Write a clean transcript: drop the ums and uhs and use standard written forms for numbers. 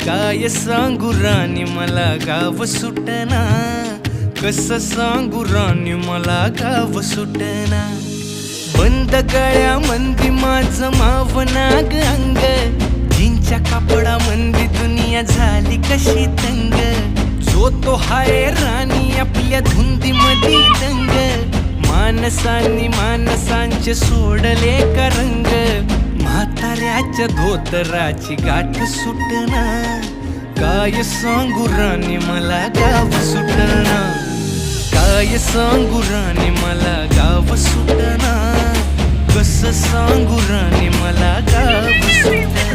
काय सांगू राणी मला गाव सुटना, कसं सांगू राणी मला गाव सुटना. बंद गळ्यामंदी माझं मावनाग अंग, जीनच्या कापडामंदी दुनिया झाली कशी तंग. जो तो हाय राणी आपल्या धुंदीमधी दंग, माणसांनी माणसांचे सोडले का रंग. म्हाताऱ्याच्या धोतराची गाठ सुटना, काय सांगू राणी मला गाव सुटना. काय सांगू राणी मला गाव सुटना, कसं सांगू राणी मला गाव सुटना.